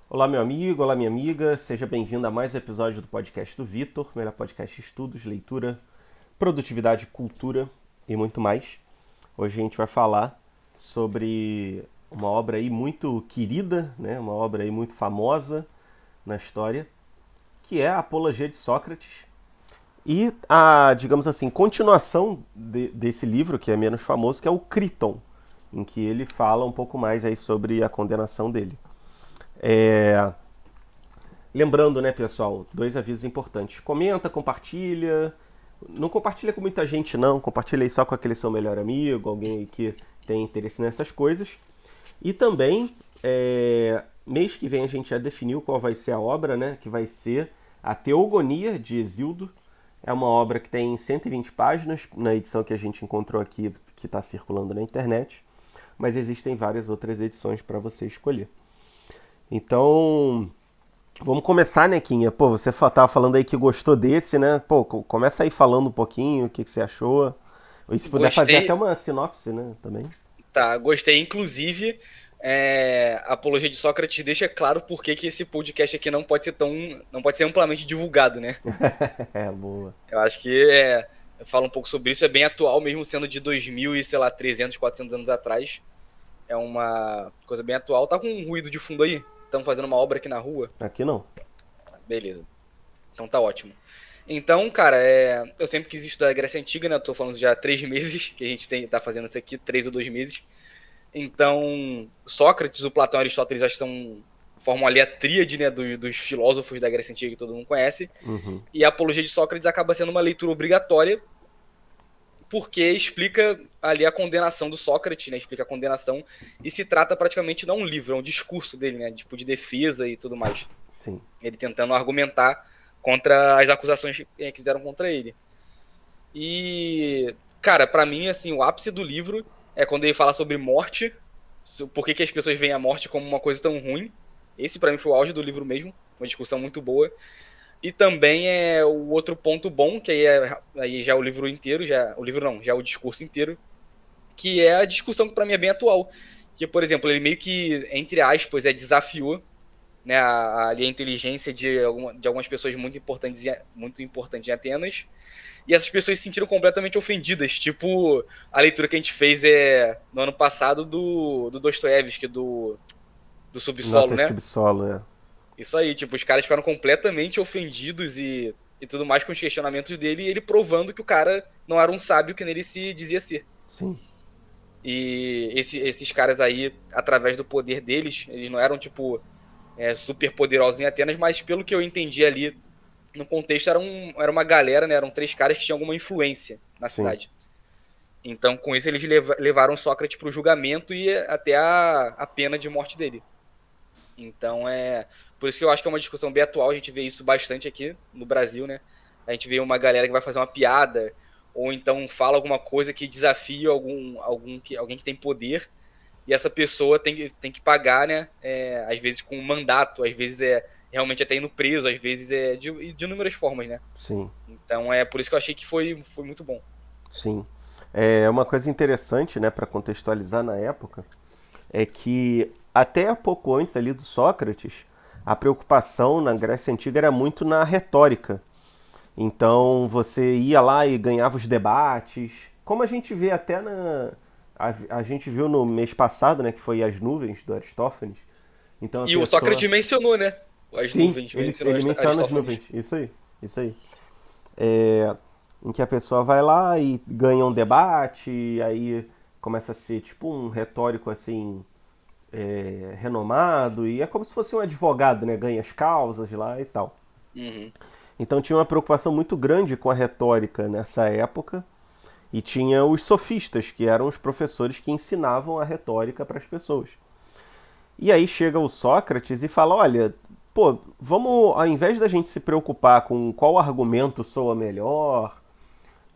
Olá, meu amigo, olá, minha amiga, seja bem-vindo a mais um episódio do podcast do Vitor, melhor podcast de estudos, leitura, produtividade, cultura e muito mais. Hoje a gente vai falar sobre uma obra aí muito querida, né? Uma obra aí muito famosa na história, que é a Apologia de Sócrates. E a, digamos assim, continuação desse livro, que é menos famoso, que é o Criton, em que ele fala um pouco mais aí sobre a condenação dele. É, Lembrando, né, pessoal, dois avisos importantes. Comenta, compartilha. Não compartilha com muita gente, não. Compartilha aí só com aquele seu melhor amigo, alguém aí que tem interesse nessas coisas. E também, mês que vem a gente já definiu qual vai ser a obra, né? Que vai ser a Teogonia de Hesíodo. É uma obra que tem 120 páginas, na edição que a gente encontrou aqui, que está circulando na internet. Mas existem várias outras edições para você escolher. Então, vamos começar, né, Quinha? Pô, você tava falando aí que gostou desse, né? Pô, começa aí falando um pouquinho o que você achou. E se puder fazer até Gostei, uma sinopse, né, também. tá, gostei. Inclusive, a Apologia de Sócrates deixa claro por que que esse podcast aqui não pode ser amplamente divulgado, né? É, boa. Eu acho que eu falo um pouco sobre isso, é bem atual, mesmo sendo de 2000 e, sei lá, 300, 400 anos atrás. É uma coisa bem atual. Tá com um ruído de fundo aí? Estão fazendo uma obra aqui na rua? Aqui não. Beleza. Então tá ótimo. Então, cara, eu sempre quis estudar a Grécia Antiga, né? Eu tô falando já há 3 meses que a gente tá fazendo isso aqui, 3 ou 2 meses. Então, Sócrates, o Platão e Aristóteles acho que formam ali a tríade, né, dos filósofos da Grécia Antiga que todo mundo conhece. Uhum. E a Apologia de Sócrates acaba sendo uma leitura obrigatória porque explica ali a condenação do Sócrates, né? Explica a condenação e se trata praticamente não um livro, é um discurso dele, né? Tipo de defesa e tudo mais. Sim. Ele tentando argumentar contra as acusações que fizeram contra ele. E, cara, para mim, assim, o ápice do livro é quando ele fala sobre morte, por que, que as pessoas veem a morte como uma coisa tão ruim. Esse, para mim, foi o auge do livro mesmo, uma discussão muito boa. E também é o outro ponto bom, que aí já é o livro inteiro, já o livro não, já é o discurso inteiro, que é a discussão que para mim é bem atual. Que, por exemplo, ele meio que, entre aspas, desafiou, né, ali a inteligência de algumas pessoas muito importantes em Atenas, e essas pessoas se sentiram completamente ofendidas. Tipo, a leitura que a gente fez no ano passado do Dostoiévski, do Subsolo, Nota né? subsolo, é. Isso aí, tipo, os caras ficaram completamente ofendidos e tudo mais com os questionamentos dele, e ele provando que o cara não era um sábio que nele se dizia ser. Sim. E esses caras aí, através do poder deles, eles não eram, tipo, super poderosos em Atenas, mas pelo que eu entendi ali no contexto, era uma galera, né? Eram três caras que tinham alguma influência na Sim. cidade. Então, com isso, eles levaram Sócrates para o julgamento e até a pena de morte dele. Então, por isso que eu acho que é uma discussão bem atual. A gente vê isso bastante aqui no Brasil, né? A gente vê uma galera que vai fazer uma piada ou então fala alguma coisa que desafia alguém que tem poder e essa pessoa tem que pagar, né? Às vezes com um mandato, às vezes realmente até indo preso, às vezes de inúmeras formas, né? Sim. Então é por isso que eu achei que foi muito bom. Sim. É uma coisa interessante, né, para contextualizar na época, é que até pouco antes ali do Sócrates, a preocupação na Grécia Antiga era muito na retórica. Então você ia lá e ganhava os debates, como a gente vê até na. A gente viu no mês passado, né, que foi As Nuvens, do Aristófanes. Então a E o pessoa. Sócrates mencionou, né? As Sim, nuvens, mencionou ele menciona as nuvens. Aristófanes. Isso aí, isso aí. É, em que a pessoa vai lá e ganha um debate, e aí começa a ser tipo um retórico assim, renomado, e é como se fosse um advogado, né? Ganha as causas lá e tal. Uhum. Então tinha uma preocupação muito grande com a retórica nessa época. E tinha os sofistas, que eram os professores que ensinavam a retórica para as pessoas. E aí chega o Sócrates e fala: olha, pô, vamos, ao invés da gente se preocupar com qual argumento soa melhor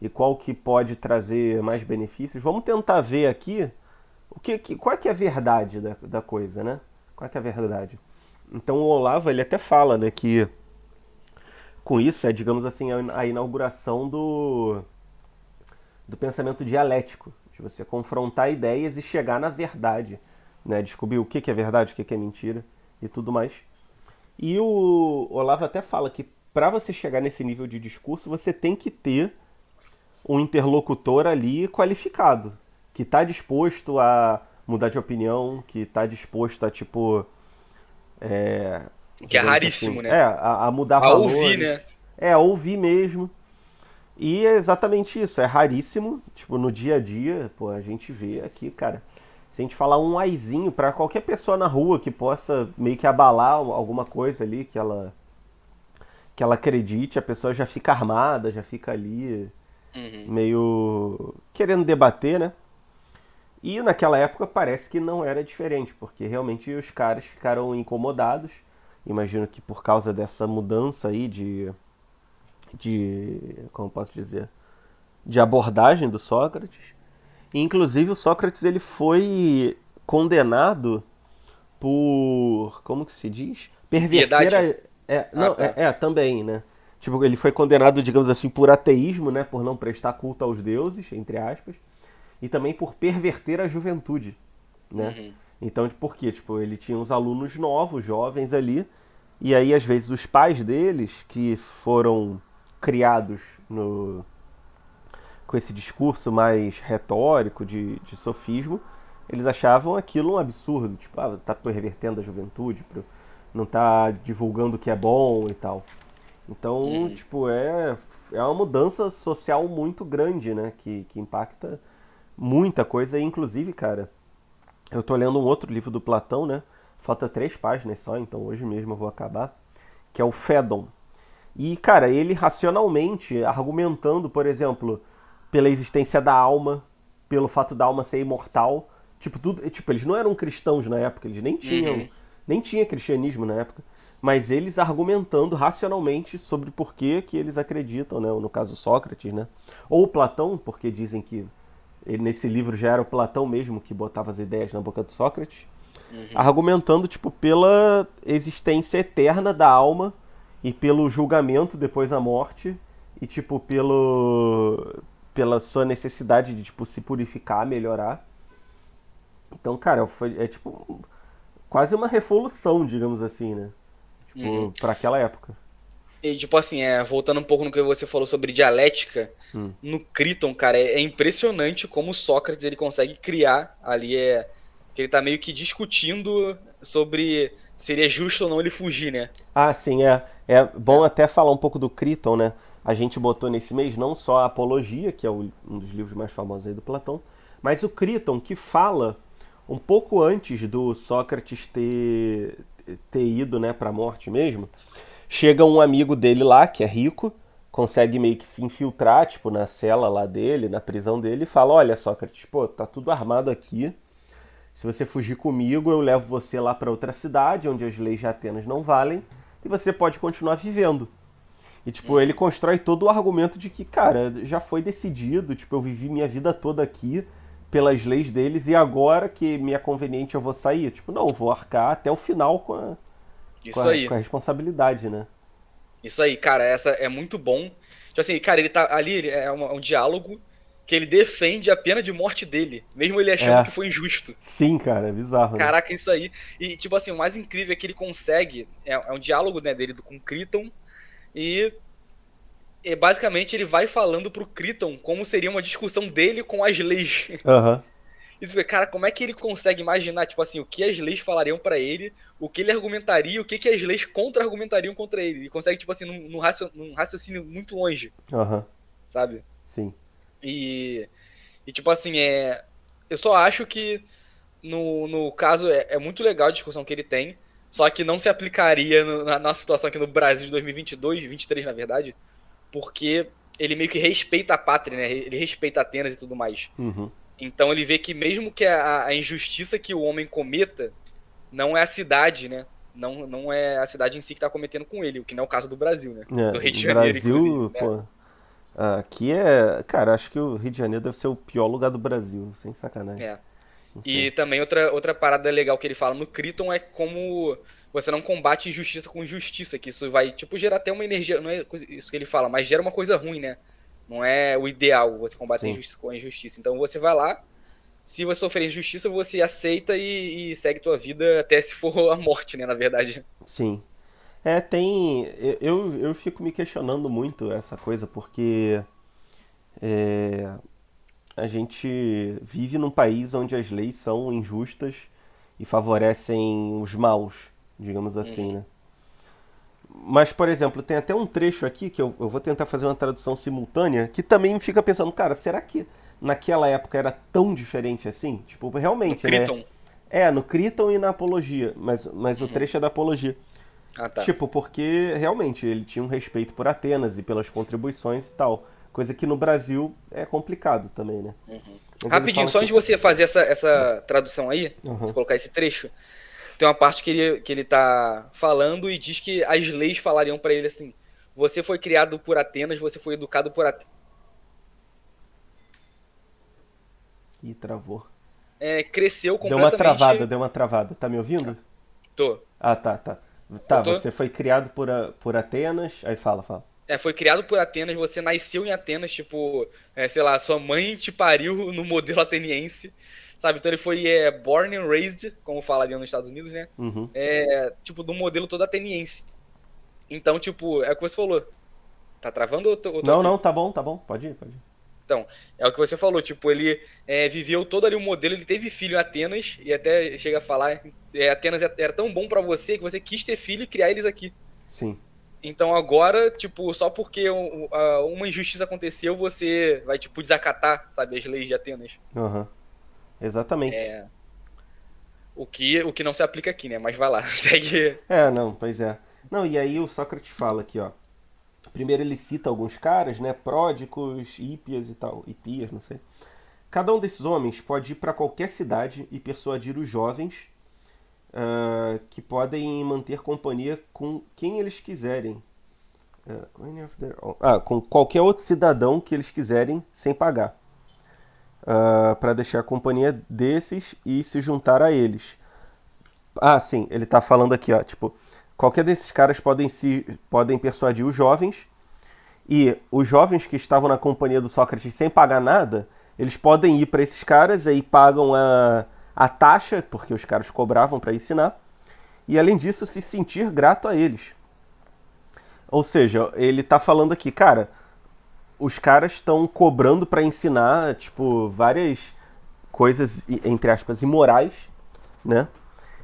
e qual que pode trazer mais benefícios, vamos tentar ver aqui qual é que é a verdade da coisa, né? Qual é que é a verdade? Então o Olavo ele até fala, né, que com isso é, digamos assim, a inauguração do pensamento dialético, de você confrontar ideias e chegar na verdade, né? Descobrir o que é verdade, o que é mentira e tudo mais. E o Olavo até fala que para você chegar nesse nível de discurso, você tem que ter um interlocutor ali qualificado, que está disposto a mudar de opinião, que está disposto a, tipo, Que é digamos assim, raríssimo, né? a mudar A ouvir, valores, né? a ouvir mesmo. E é exatamente isso, é raríssimo, tipo, no dia a dia, pô, a gente vê aqui, cara, se a gente falar um aizinho pra qualquer pessoa na rua que possa meio que abalar alguma coisa ali que ela acredite, a pessoa já fica armada, já fica ali Uhum. meio querendo debater, né? E naquela época parece que não era diferente, porque realmente os caras ficaram incomodados. Imagino que por causa dessa mudança aí como posso dizer, de abordagem do Sócrates. E, inclusive o Sócrates ele foi condenado por, como que se diz? Perverter Impiedade? Ah, não, tá. também, né? Tipo, ele foi condenado, digamos assim, por ateísmo, né? Por não prestar culto aos deuses, entre aspas. E também por perverter a juventude, né? Uhum. Então, por quê? Tipo, ele tinha uns alunos novos, jovens ali, e aí às vezes os pais deles, que foram criados com esse discurso mais retórico de sofismo, eles achavam aquilo um absurdo, tipo, tá pervertendo a juventude, não tá divulgando o que é bom e tal. Então, Uhum. tipo, é uma mudança social muito grande, né, que impacta muita coisa, e inclusive, cara, eu tô lendo um outro livro do Platão, né? Falta 3 páginas só, então hoje mesmo eu vou acabar. Que é o Fédon. E, cara, ele racionalmente argumentando, por exemplo, pela existência da alma, pelo fato da alma ser imortal. Tipo, tudo, tipo, eles não eram cristãos na época, eles Uhum. nem tinha cristianismo na época, mas eles argumentando racionalmente sobre por que eles acreditam, né? No caso Sócrates, né? Ou Platão, porque dizem que nesse livro já era o Platão mesmo que botava as ideias na boca do Sócrates, Uhum. argumentando tipo pela existência eterna da alma e pelo julgamento depois da morte e tipo pela sua necessidade de tipo se purificar, melhorar. Então, cara, é tipo quase uma revolução, digamos assim, né? Uhum. Tipo, para aquela época. E, tipo assim, voltando um pouco no que você falou sobre dialética, Hum. no Criton, cara, é impressionante como o Sócrates ele consegue criar ali, que ele tá meio que discutindo sobre seria justo ou não ele fugir, né? Ah, sim, é bom É. até falar um pouco do Criton, né? A gente botou nesse mês não só a Apologia, que é um dos livros mais famosos aí do Platão, mas o Criton, que fala um pouco antes do Sócrates ter ido, né, para a morte mesmo. Chega um amigo dele lá, que é rico, consegue meio que se infiltrar, tipo, na cela lá dele, na prisão dele, e fala: Olha, Sócrates, pô, tá tudo armado aqui. Se você fugir comigo, eu levo você lá para outra cidade, onde as leis de Atenas não valem, e você pode continuar vivendo. E, tipo, ele Uhum. constrói todo o argumento de que, cara, já foi decidido, tipo, eu vivi minha vida toda aqui pelas leis deles e agora que me é conveniente eu vou sair. Tipo, não, eu vou arcar até o final Isso com a aí. responsabilidade, né? Isso aí, cara, essa é muito bom. Tipo assim, cara, ele tá ali, um diálogo que ele defende a pena de morte dele, mesmo ele achando que É, foi injusto. sim, cara, é bizarro, né? Caraca, isso aí. E, tipo assim, o mais incrível é que ele consegue. É um diálogo, né, dele com o Criton. E, basicamente ele vai falando pro Criton como seria uma discussão dele com as leis. Aham, E tu vê, cara, como é que ele consegue imaginar, tipo assim, o que as leis falariam pra ele, o que ele argumentaria, o que, que as leis contra-argumentariam contra ele. Ele consegue, tipo assim, num raciocínio muito longe, aham, sabe? sim. E, tipo assim, eu só acho que no caso é muito legal a discussão que ele tem, só que não se aplicaria na nossa situação aqui no Brasil de 2022, 23 na verdade, porque ele meio que respeita a pátria, né? Ele respeita Atenas e tudo mais. Uhum. Então ele vê que mesmo que a injustiça que o homem cometa não é a cidade, né? Não é a cidade em si que está cometendo com ele, o que não é o caso do Brasil, né? É, Do Rio de o Janeiro, inclusive, Brasil, né? pô, aqui é. Cara, acho que o Rio de Janeiro deve ser o pior lugar do Brasil, sem sacanagem. É. Não sei. E também outra parada legal que ele fala no Criton é como você não combate injustiça com injustiça, que isso vai, tipo, gerar até uma energia, não é isso que ele fala, mas gera uma coisa ruim, né? Não é o ideal você combater a Sim, injustiça com a injustiça. Então você vai lá, se você sofrer injustiça, você aceita e segue tua vida até se for a morte, né, na verdade. sim. tem. Eu fico me questionando muito essa coisa, porque é, a gente vive num país onde as leis são injustas e favorecem os maus, digamos assim, Uhum. né? Mas, por exemplo, tem até um trecho aqui que eu vou tentar fazer uma tradução simultânea, que também me fica pensando, cara, será que naquela época era tão diferente assim? Tipo, No realmente, né? Criton. No Criton e na Apologia, mas o Uhum. trecho é da Apologia. Ah, tá. Tipo, porque realmente ele tinha um respeito por Atenas e pelas contribuições e tal. Coisa que no Brasil é complicado também, né? Uhum. Mas ele Rapidinho, fala só que. antes de você fazer essa tradução aí, você Aham. colocar esse trecho, tem uma parte que ele tá falando e diz que as leis falariam pra ele assim: você foi criado por Atenas, você foi educado por Atenas, Ih, travou. cresceu completamente. Deu uma travada. Tá me ouvindo? Tô. Ah, tá, tá. Tá, Voltou? você foi criado por Atenas. Aí fala, fala. Foi criado por Atenas, você nasceu em Atenas, tipo, sei lá, sua mãe te pariu no modelo ateniense, sabe? Então ele foi born and raised, como falariam nos Estados Unidos, né? Uhum. Tipo, do modelo todo ateniense. Então, tipo, é o que você falou. Tá travando ou eu tô Não, aqui? não, tá bom, tá bom. Pode ir, pode ir. Então, é o que você falou, tipo, ele viveu todo ali o modelo, ele teve filho em Atenas, e até chega a falar, Atenas era tão bom pra você que você quis ter filho e criar eles aqui. Sim. Então agora, tipo, só porque uma injustiça aconteceu, você vai, tipo, desacatar, sabe, as leis de Atenas. Aham. Exatamente. O que não se aplica aqui, né? Mas vai lá, segue. Não, pois é. Não, e aí o Sócrates fala aqui, ó. Primeiro ele cita alguns caras, né? Pródicos, Hípias e tal. Hipias, não sei. Cada um desses homens pode ir para qualquer cidade e persuadir os jovens que podem manter companhia com quem eles quiserem. Com qualquer outro cidadão que eles quiserem sem pagar. Para deixar a companhia desses e se juntar a eles. Ah, sim, ele tá falando aqui, ó, tipo, qualquer desses caras podem persuadir os jovens e os jovens que estavam na companhia do Sócrates sem pagar nada, eles podem ir para esses caras aí pagam a taxa, porque os caras cobravam para ensinar, e além disso se sentir grato a eles. Ou seja, ele tá falando aqui, cara, os caras estão cobrando para ensinar, tipo, várias coisas entre aspas imorais, né?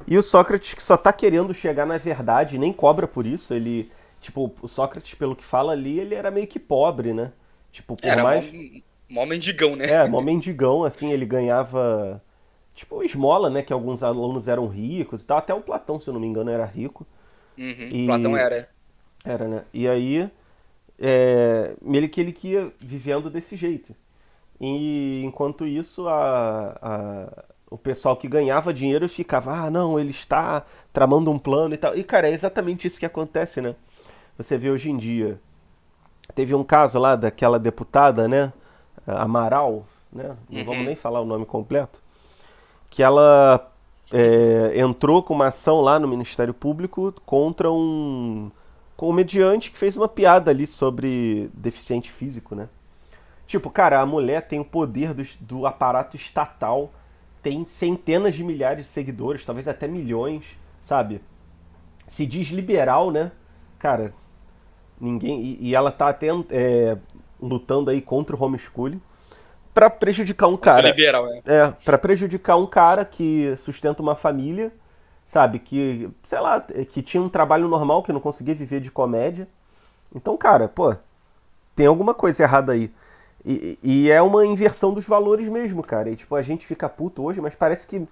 E o Sócrates que só tá querendo chegar na verdade, nem cobra por isso. Ele, tipo, o Sócrates, pelo que fala ali, ele era meio que pobre, né? Tipo, por Era mó, mais. mó mendigão, né? Mó mendigão, assim, ele ganhava. Tipo, esmola, né? Que alguns alunos eram ricos e tal. Até o Platão, se eu não me engano, era rico. Uhum, Platão E. era. Era, né? E aí. Meio que ele que ia vivendo desse jeito. E enquanto isso, o pessoal que ganhava dinheiro ficava, ah, não, ele está tramando um plano e tal. E, cara, é exatamente isso que acontece, né? Você vê hoje em dia. Teve um caso lá daquela deputada, né? Amaral, né? Não vamos Uhum. nem falar o nome completo. Que ela entrou com uma ação lá no Ministério Público contra um comediante que fez uma piada ali sobre deficiente físico, né? Tipo, cara, a mulher tem o poder do aparato estatal, tem centenas de milhares de seguidores, talvez até milhões, sabe? Se diz liberal, né? Cara, ninguém. E ela tá até lutando aí contra o homeschooling pra prejudicar um Muito cara. liberal, né? Pra prejudicar um cara que sustenta uma família, sabe? Que, sei lá, que tinha um trabalho normal, que não conseguia viver de comédia. Então, cara, pô, tem alguma coisa errada aí. E é uma inversão dos valores mesmo, cara. E tipo, a gente fica puto hoje, mas parece que,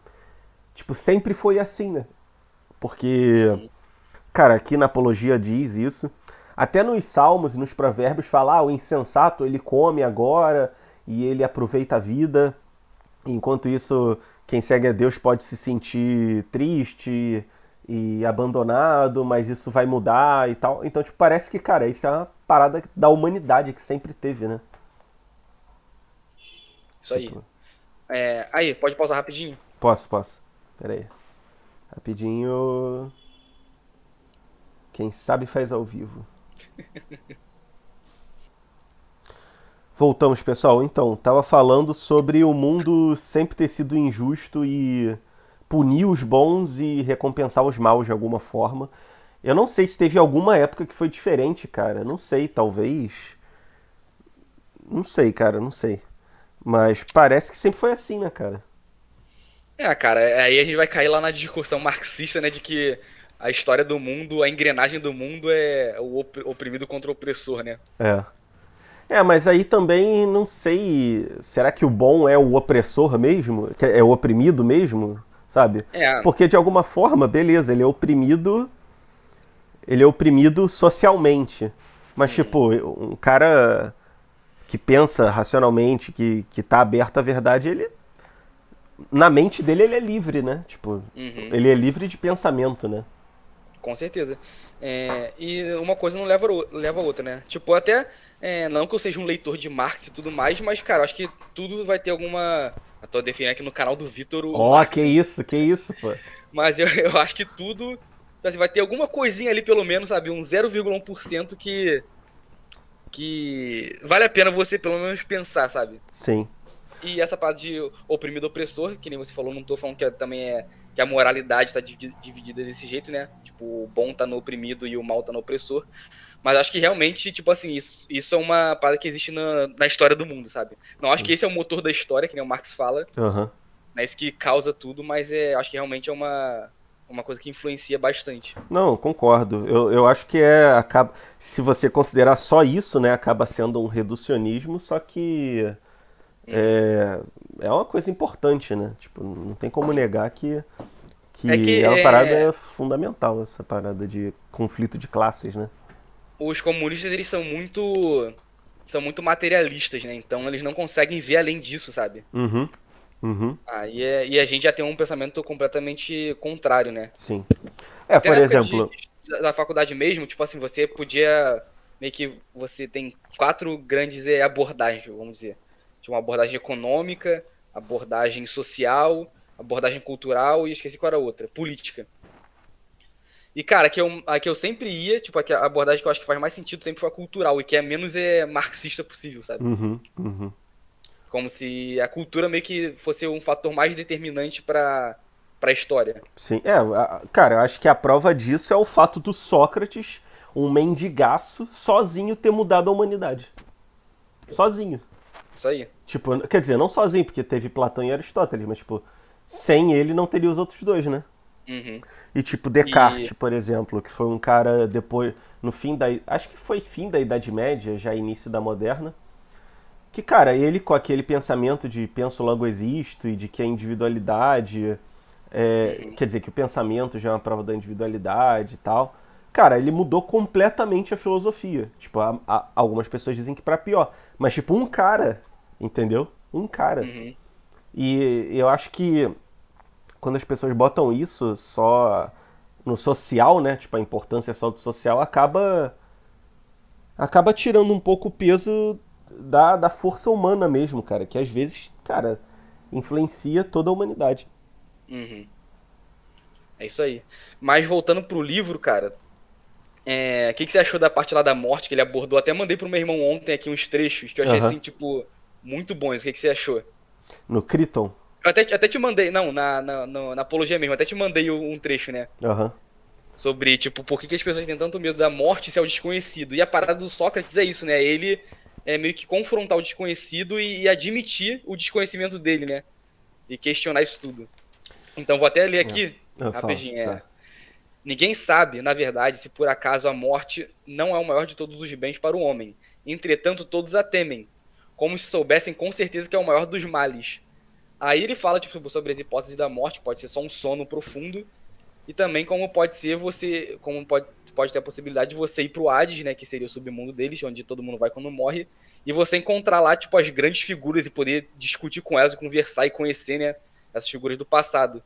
tipo, sempre foi assim, né? Porque, Uhum. cara, aqui na apologia diz isso. Até nos salmos e nos provérbios fala, o insensato ele come agora e ele aproveita a vida. Enquanto isso, quem segue a Deus pode se sentir triste e abandonado, mas isso vai mudar e tal. Então, tipo, parece que, cara, isso é uma parada da humanidade que sempre teve, né? Isso aí. Tipo, Aí, pode pausar rapidinho? posso. Pera aí. Rapidinho. Quem sabe faz ao vivo. Voltamos, pessoal. Então, tava falando sobre o mundo sempre ter sido injusto e punir os bons e recompensar os maus de alguma forma. Eu não sei se teve alguma época que foi diferente, cara. Não sei, talvez. Não sei, cara, não sei. Mas parece que sempre foi assim, né, cara? Cara, aí a gente vai cair lá na discussão marxista, né, de que a história do mundo, a engrenagem do mundo é o oprimido contra o opressor, né? É. É, mas aí também não sei. Será que o bom é o opressor mesmo? É o oprimido mesmo? Sabe? É, Porque de alguma forma, beleza, ele é oprimido. Ele é oprimido socialmente. Mas, uhum, tipo, um cara que pensa racionalmente, que tá aberto à verdade, ele. Na mente dele ele é livre, né? Tipo, uhum, ele é livre de pensamento, né? com certeza. E uma coisa não leva a outra, né? Tipo, até, não que eu seja um leitor de Marx e tudo mais, mas, cara, eu acho que tudo vai ter alguma. Eu tô definindo aqui no canal do Vitor o Ó, Marx, né? que isso, pô. Mas eu acho que tudo. Assim, vai ter alguma coisinha ali, pelo menos, sabe? Um 0,1% que vale a pena você, pelo menos, pensar, sabe? Sim. E essa parte de oprimido opressor, que nem você falou, não tô falando que também é que a moralidade tá dividida desse jeito, né? Tipo, o bom tá no oprimido e o mal tá no opressor. Mas acho que realmente, tipo assim, isso é uma parada que existe na história do mundo, sabe? Não acho Sim. que esse é o motor da história, que nem o Marx fala, Aham. né? Isso que causa tudo, mas acho que realmente é uma coisa que influencia bastante. Não, concordo. Eu acho que acaba, se você considerar só isso, né, acaba sendo um reducionismo, só que Uhum. é, é uma coisa importante, né? Tipo, não tem como Sim. negar É que que é uma parada fundamental, essa parada de conflito de classes, né? os comunistas, eles são muito materialistas, né? Então eles não conseguem ver além disso, sabe? Uhum, uhum, E a gente já tem um pensamento completamente contrário, né? sim. É, Até por na época exemplo, da faculdade mesmo, tipo assim, você podia. Meio que você tem quatro grandes abordagens, vamos dizer. Tipo, uma abordagem econômica, abordagem social, abordagem cultural e esqueci qual era a outra, política. E, cara, a que eu sempre ia, tipo, a abordagem que eu acho que faz mais sentido sempre foi a cultural, e que é menos marxista possível, sabe? uhum, uhum, Como se a cultura meio que fosse um fator mais determinante pra história. sim. É, cara, eu acho que a prova disso é o fato do Sócrates, um mendigaço, sozinho ter mudado a humanidade. Sozinho. Isso aí. Tipo, quer dizer, não sozinho, porque teve Platão e Aristóteles, mas, tipo, sem ele não teria os outros dois, né? Uhum. E, tipo, E. Descartes, por exemplo, que foi um cara depois, no fim da. Acho que foi fim da Idade Média, já início da Moderna. Que, cara, ele com aquele pensamento de penso logo existo e de que a individualidade. Uhum. Quer dizer, que o pensamento já é uma prova da individualidade e tal. Cara, ele mudou completamente a filosofia. Tipo, algumas pessoas dizem que pra pior. Mas, tipo, um cara, entendeu? Um cara. Uhum. E eu acho que quando as pessoas botam isso só no social, né? Tipo, a importância só do social, acaba tirando um pouco o peso da força humana mesmo, cara. Que às vezes, cara, influencia toda a humanidade. Uhum. É isso aí. Mas voltando pro livro, cara, o que você achou da parte lá da morte que ele abordou? Até mandei pro meu irmão ontem aqui uns trechos que eu achei Aham. assim, tipo, muito bons. O que você achou? No Criton. Eu até te mandei, não, na apologia mesmo, até te mandei um trecho, né? Aham. Sobre, tipo, por que as pessoas têm tanto medo da morte se é o desconhecido. E a parada do Sócrates é isso, né? Ele é meio que confrontar o desconhecido e admitir o desconhecimento dele, né? E questionar isso tudo. Então, vou até ler É. aqui, Eu falo, rapidinho. tá. Ninguém sabe, na verdade, se por acaso a morte não é o maior de todos os bens para o homem. Entretanto, todos a temem, como se soubessem com certeza que é o maior dos males. Aí ele fala tipo, sobre as hipóteses da morte, que pode ser só um sono profundo, e também como pode ser você, como pode ter a possibilidade de você ir pro Hades, né, que seria o submundo deles, onde todo mundo vai quando morre, e você encontrar lá tipo as grandes figuras e poder discutir com elas, conversar e conhecer, né, essas figuras do passado.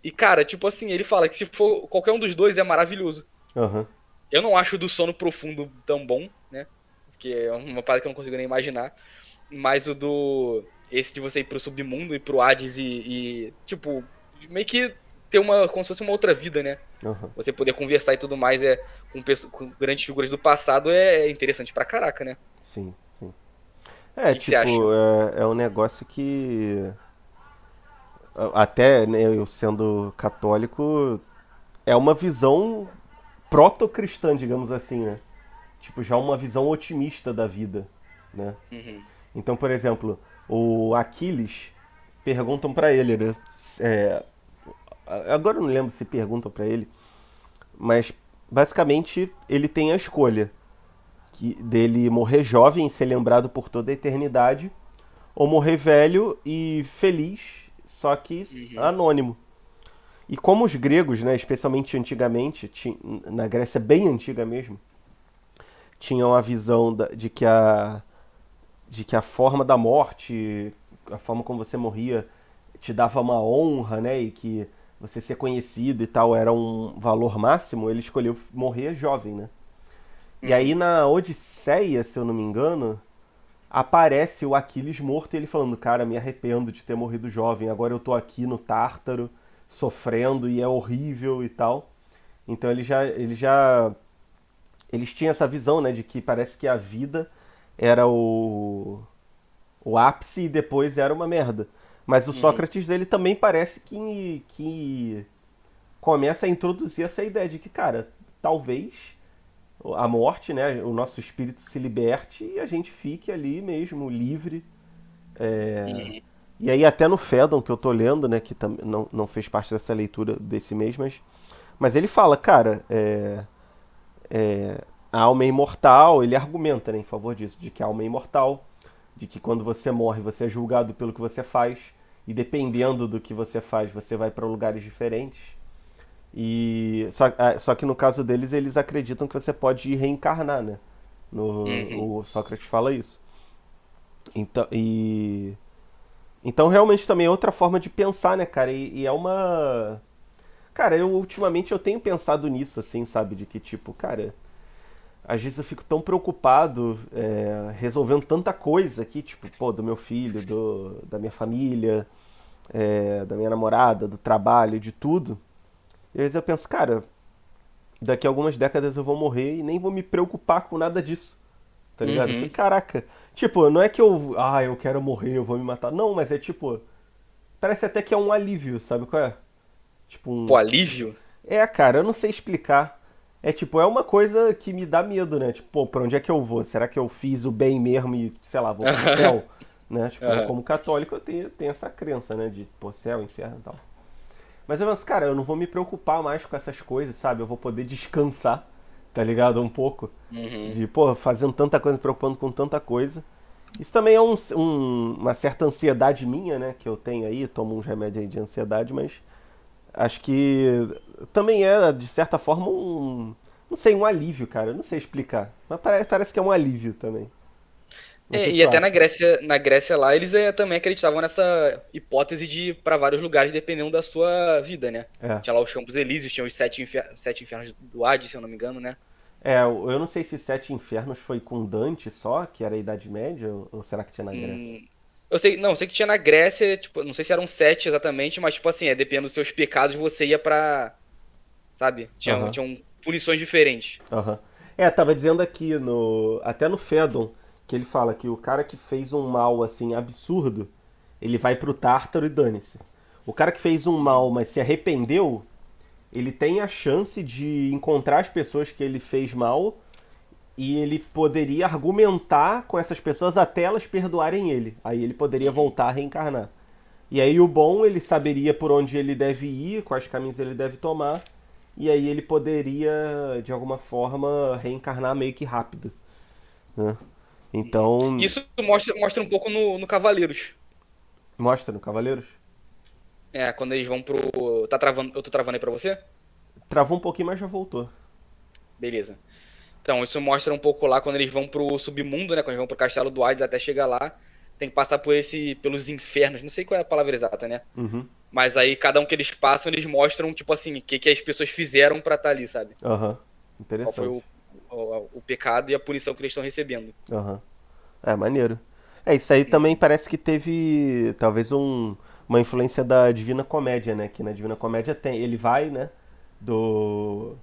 E cara, tipo assim, ele fala que se for qualquer um dos dois é maravilhoso. Aham. Eu não acho o do sono profundo tão bom, né? Porque é uma parada que eu não consigo nem imaginar. Mas o do. Esse de você ir pro submundo e pro Hades tipo, meio que ter como se fosse uma outra vida, né? Aham. Você poder conversar e tudo mais com grandes figuras do passado é interessante pra caraca, né? Sim, sim. O É, que você acha? tipo, é um negócio que. Até, né, eu sendo católico, é uma visão proto-cristã, digamos assim, né? Tipo, já uma visão otimista da vida, né? Uhum. Então, por exemplo, o Aquiles perguntam pra ele, né? É, agora eu não lembro se perguntam pra ele, mas basicamente ele tem a escolha dele morrer jovem e ser lembrado por toda a eternidade, ou morrer velho e feliz, só que Uhum. anônimo. E como os gregos, né, especialmente antigamente, na Grécia bem antiga mesmo, tinham a visão de que a forma da morte, a forma como você morria, te dava uma honra, né, e que você ser conhecido e tal era um valor máximo, ele escolheu morrer jovem, né? E aí Uhum. na Odisseia, se eu não me engano, aparece o Aquiles morto e ele falando, cara, me arrependo de ter morrido jovem, agora eu tô aqui no Tártaro, sofrendo e é horrível e tal. Então eles tinham essa visão, né, de que parece que a vida era o ápice e depois era uma merda. Mas o Uhum. Sócrates dele também parece que começa a introduzir essa ideia de que, cara, talvez a morte, né, o nosso espírito se liberte e a gente fique ali mesmo, livre. Uhum. E aí até no Fedon, que eu tô lendo, né, que não fez parte dessa leitura desse mês, mas ele fala, cara, a alma é imortal, ele argumenta, né, em favor disso, de que a alma é imortal, de que quando você morre você é julgado pelo que você faz, e dependendo do que você faz, você vai para lugares diferentes. Só que no caso deles, eles acreditam que você pode reencarnar, né? Uhum. O Sócrates fala isso. Então, então realmente também é outra forma de pensar, né, cara? E é uma. Cara, eu ultimamente eu tenho pensado nisso, assim, sabe? De que, tipo, cara, às vezes eu fico tão preocupado resolvendo tanta coisa aqui, tipo, pô, do meu filho, da minha família, da minha namorada, do trabalho, de tudo. E às vezes eu penso, cara, daqui a algumas décadas eu vou morrer e nem vou me preocupar com nada disso, tá ligado? Eu falei, Uhum. caraca, tipo, não é que eu quero morrer, eu vou me matar. Não, mas é tipo, parece até que é um alívio, sabe qual é? Tipo, Pô, alívio? cara, eu não sei explicar. É tipo, é uma coisa que me dá medo, né? Tipo, pô, pra onde é que eu vou? Será que eu fiz o bem mesmo e, sei lá, vou pro céu? Né? Tipo, eu Aham. como católico eu tenho essa crença, né? De, pô, céu, inferno e tal. Mas eu penso, cara, eu não vou me preocupar mais com essas coisas, sabe? Eu vou poder descansar, tá ligado? Um pouco. Uhum. De, pô, fazendo tanta coisa, me preocupando com tanta coisa. Isso também é uma certa ansiedade minha, né? Que eu tenho aí, tomo uns remédios aí de ansiedade, mas acho que também é, de certa forma, não sei, um alívio, cara. Eu não sei explicar. Mas parece que é um alívio também. O que É, que e tu até acha? Na Grécia lá, eles também acreditavam nessa hipótese de ir pra vários lugares dependendo da sua vida, né? É. Tinha lá os Campos Elíseos, tinha os sete infernos do Hades, se eu não me engano, né? Eu não sei se os Sete Infernos foi com Dante só, que era a Idade Média, ou será que tinha na Grécia? Hum, eu sei, não, eu sei que tinha na Grécia, tipo, não sei se eram sete exatamente, mas tipo assim, dependendo dos seus pecados, você ia pra, sabe? Aham, Tinham punições diferentes. aham. Tava dizendo aqui, até no Fedon, que ele fala que o cara que fez um mal, assim, absurdo, ele vai pro Tártaro e dane-se. O cara que fez um mal, mas se arrependeu, ele tem a chance de encontrar as pessoas que ele fez mal e ele poderia argumentar com essas pessoas até elas perdoarem ele. Aí ele poderia Uhum. voltar a reencarnar. E aí o bom, ele saberia por onde ele deve ir, quais caminhos ele deve tomar, e aí ele poderia, de alguma forma, reencarnar meio que rápido, né? Então, Isso mostra um pouco no Cavaleiros. mostra no Cavaleiros. Quando eles vão pro. Tá travando, eu tô travando aí pra você? Travou um pouquinho, mas já voltou. Beleza. Então, isso mostra um pouco lá quando eles vão pro submundo, né? Quando eles vão pro castelo do Hades até chegar lá. Tem que passar pelos infernos. Não sei qual é a palavra exata, né? Uhum. Mas aí, cada um que eles passam, eles mostram, tipo assim, o que as pessoas fizeram pra estar ali, sabe? Aham. Qual foi Interessante. o pecado e a punição que eles estão recebendo. Aham. Maneiro. Isso aí também Uhum. parece que teve talvez uma influência da Divina Comédia, né? Que na Divina Comédia ele vai, né? Do.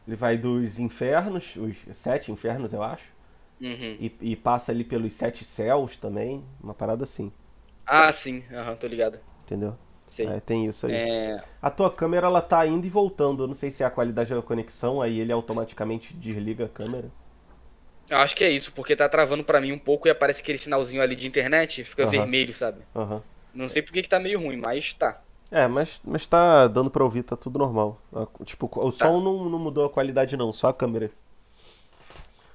Ele vai dos infernos, os sete infernos, eu acho, Uhum. e passa ali pelos sete céus também, uma parada assim, Ah, sim. Aham, tô ligado. entendeu? Sei. Tem isso aí. É, A tua câmera, ela tá indo e voltando. Eu não sei se é a qualidade da conexão, aí ele automaticamente desliga a câmera. eu acho que é isso, porque tá travando pra mim um pouco e aparece aquele sinalzinho ali de internet, fica Aham, vermelho, sabe? aham. Não sei por que que tá meio ruim, mas tá. Mas tá dando pra ouvir, tá tudo normal. Tipo, o Tá, som não mudou a qualidade não, só a câmera.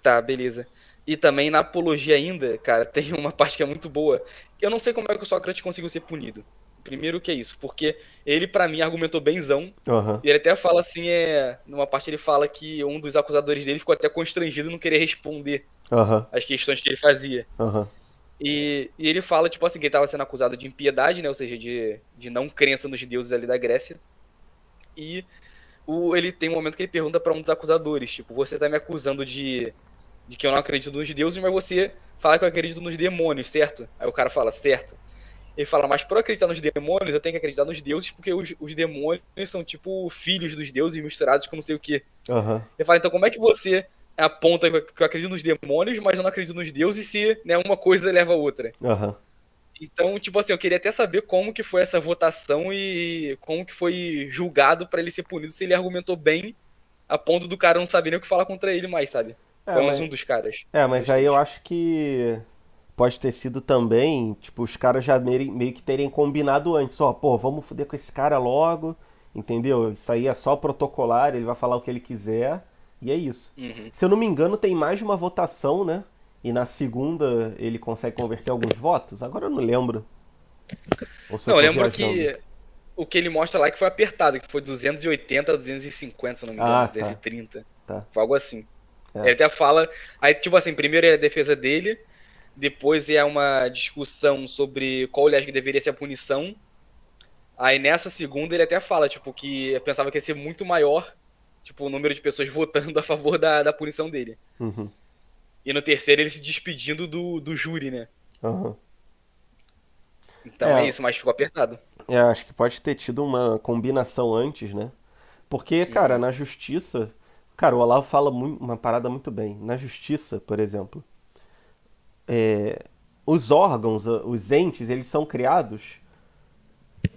tá, beleza. E também na apologia ainda, cara, tem uma parte que é muito boa. Eu não sei como é que o Sócrates conseguiu ser punido. Primeiro que é isso, porque ele pra mim argumentou benzão. Aham, E ele até fala assim, numa parte ele fala que um dos acusadores dele ficou até constrangido em não querer responder aham, as questões que ele fazia. aham, E ele fala, tipo assim, que ele estava sendo acusado de impiedade, né? Ou seja, de não crença nos deuses ali da Grécia. E ele tem um momento que ele pergunta para um dos acusadores, tipo, você tá me acusando de que eu não acredito nos deuses, mas você fala que eu acredito nos demônios, certo? Aí o cara fala, certo. Ele fala, mas para acreditar nos demônios, eu tenho que acreditar nos deuses, porque os demônios são tipo filhos dos deuses misturados com não sei o quê. aham, Ele fala, então como é que você aponta que eu acredito nos demônios, mas eu não acredito nos deuses se, né, uma coisa leva a outra? aham. Então, tipo assim, eu queria até saber como que foi essa votação e como que foi julgado pra ele ser punido, se ele argumentou bem a ponto do cara não saber nem o que falar contra ele mais, sabe? É, Pelo menos mas, um dos caras. Um mas dos aí eu três. acho que pode ter sido também, tipo, os caras já meio que terem combinado antes, ó, pô, vamos foder com esse cara logo, entendeu? Isso aí é só protocolar, ele vai falar o que ele quiser, e é isso. Uhum. Se eu não me engano, tem mais de uma votação, né? E na segunda ele consegue converter alguns votos? Agora eu não lembro. Ou se eu Não, eu tô lembro viajando. que o que ele mostra lá é que foi apertado, que foi 280 a 250, se eu não me engano, Ah, tá, 230. tá. Foi algo assim. É. Ele até fala. Aí, tipo assim, primeiro é a defesa dele, depois é uma discussão sobre qual ele acha que deveria ser a punição. Aí nessa segunda ele até fala, tipo, que eu pensava que ia ser muito maior, tipo, o número de pessoas votando a favor da punição dele. Uhum. E no terceiro ele se despedindo do júri, né? Aham. Então é É, isso, mas ficou apertado. acho que pode ter tido uma combinação antes, né? Porque, cara, Uhum. na justiça. Cara, o Olavo fala uma parada muito bem. Na justiça, por exemplo, os órgãos, os entes, eles são criados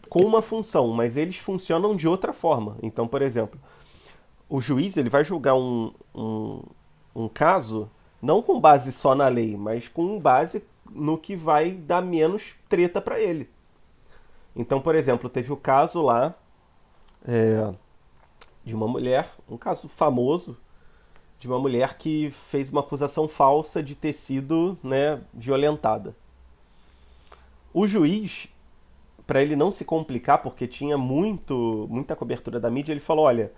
com uma função, mas eles funcionam de outra forma. Então, por exemplo, o juiz ele vai julgar um caso não com base só na lei, mas com base no que vai dar menos treta pra ele. Então, por exemplo, teve o caso lá de uma mulher, um caso famoso, de uma mulher que fez uma acusação falsa de ter sido, né, violentada. O juiz, para ele não se complicar, porque tinha muita cobertura da mídia, ele falou: olha,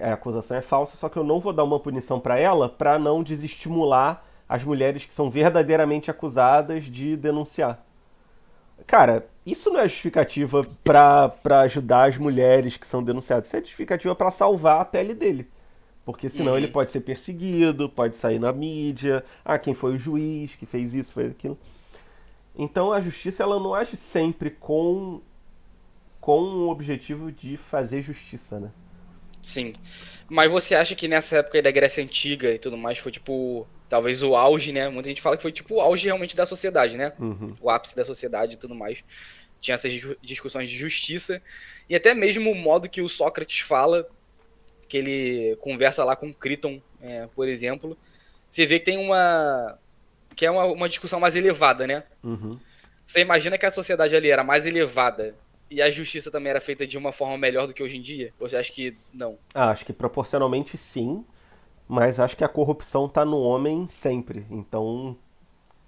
a acusação é falsa, só que eu não vou dar uma punição para ela para não desestimular as mulheres que são verdadeiramente acusadas de denunciar. Cara, isso não é justificativa pra ajudar as mulheres que são denunciadas. Isso é justificativa pra salvar a pele dele. Porque senão ele Uhum. pode ser perseguido, pode sair na mídia. Ah, quem foi o juiz que fez isso, fez aquilo. Então a justiça ela não age sempre com o objetivo de fazer justiça, né? Sim. Mas você acha que nessa época aí da Grécia Antiga e tudo mais foi tipo, talvez o auge, né? Muita gente fala que foi tipo o auge realmente da sociedade, né? Uhum, O ápice da sociedade e tudo mais. Tinha essas discussões de justiça e até mesmo o modo que o Sócrates fala, que ele conversa lá com Criton, por exemplo. Você vê que tem que é uma discussão mais elevada, né? uhum. Você imagina que a sociedade ali era mais elevada e a justiça também era feita de uma forma melhor do que hoje em dia? Ou você acha que não? Ah, acho que proporcionalmente sim, mas acho que a corrupção tá no homem sempre. Então